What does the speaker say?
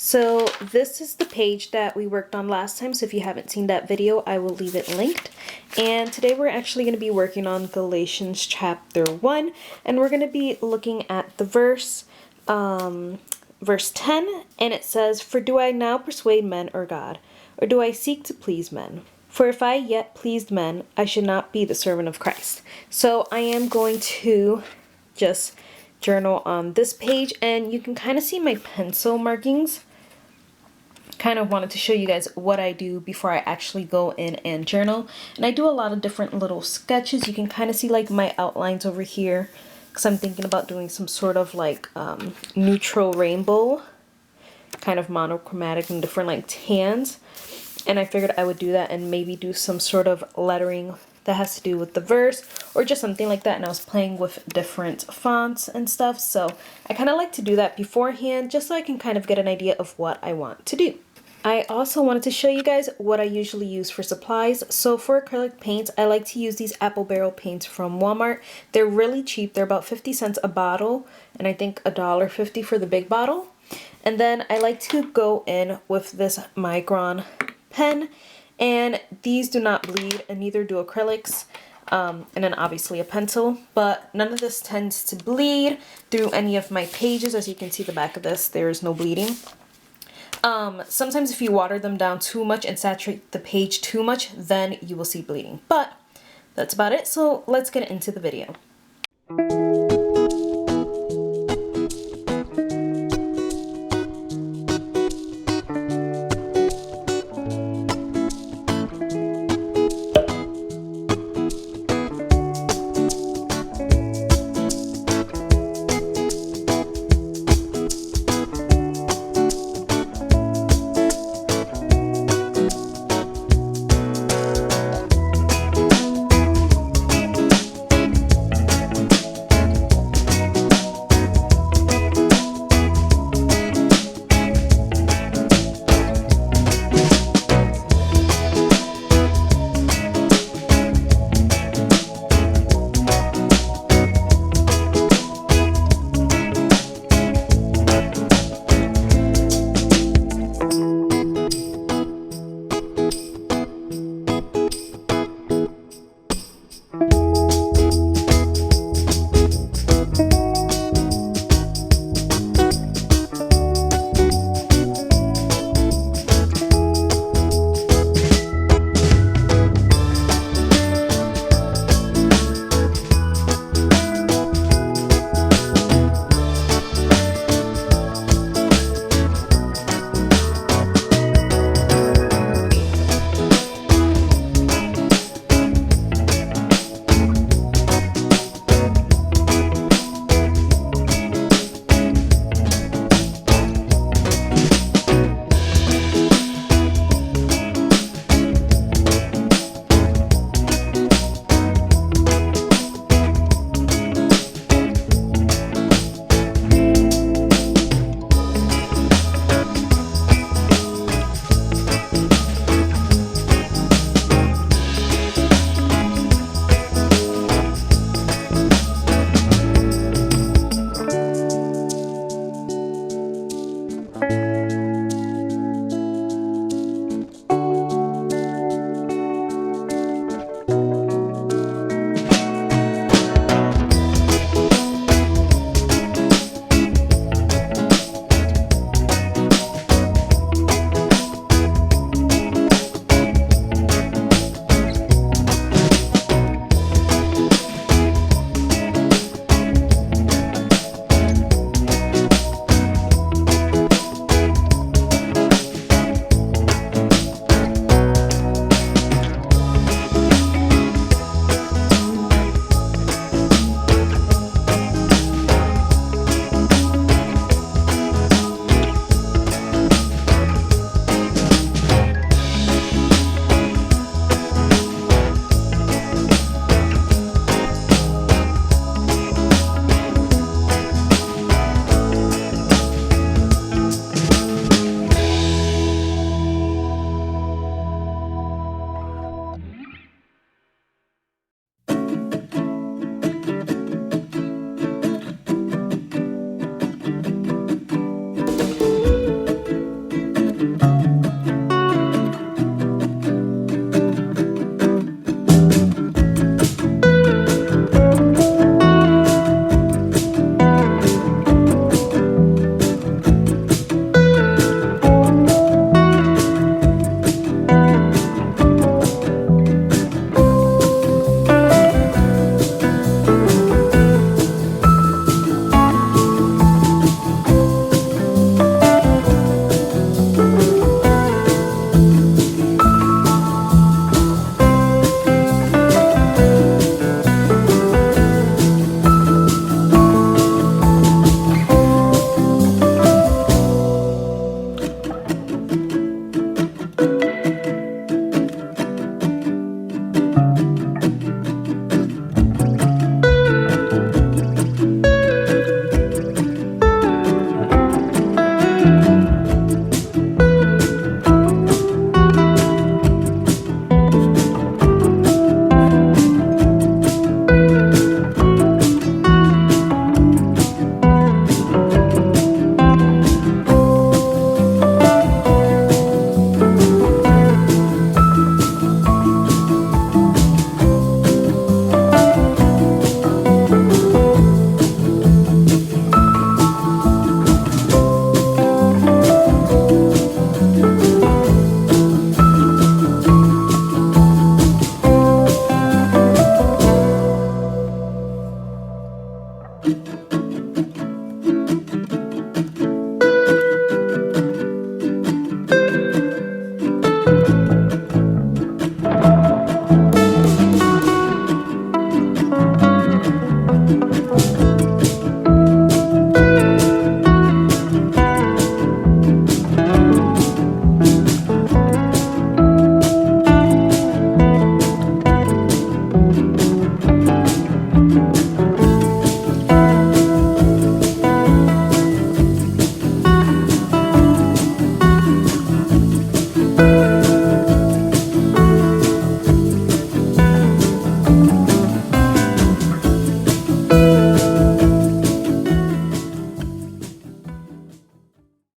So this is the page that we worked on last time. So if you haven't seen that video, I will leave it linked. And today we're actually going to be working on Galatians chapter 1. And we're going to be looking at the verse 10. And it says, "For do I now persuade men or God? Or do I seek to please men? For if I yet pleased men, I should not be the servant of Christ." So I am going to just journal on this page, and you can kind of see my pencil markings. Kind of wanted to show you guys what I do before I actually go in and journal. And I do a lot of different little sketches. You can kind of see like my outlines over here, because I'm thinking about doing some sort of like neutral rainbow, kind of monochromatic and different like tans. And I figured I would do that and maybe do some sort of lettering that has to do with the verse or just something like that. And I was playing with different fonts and stuff. So I kind of like to do that beforehand just so I can kind of get an idea of what I want to do. I also wanted to show you guys what I usually use for supplies. So for acrylic paints, I like to use these apple barrel paints from Walmart. They're really cheap. They're about 50 cents a bottle, and I think $1.50 for the big bottle. And then I like to go in with this Micron pen, and these do not bleed, and neither do acrylics. And then obviously a pencil, but none of this tends to bleed through any of my pages. As you can see the back of this, there is no bleeding. Sometimes if you water them down too much and saturate the page too much, then you will see bleeding. But that's about it. So let's get into the video.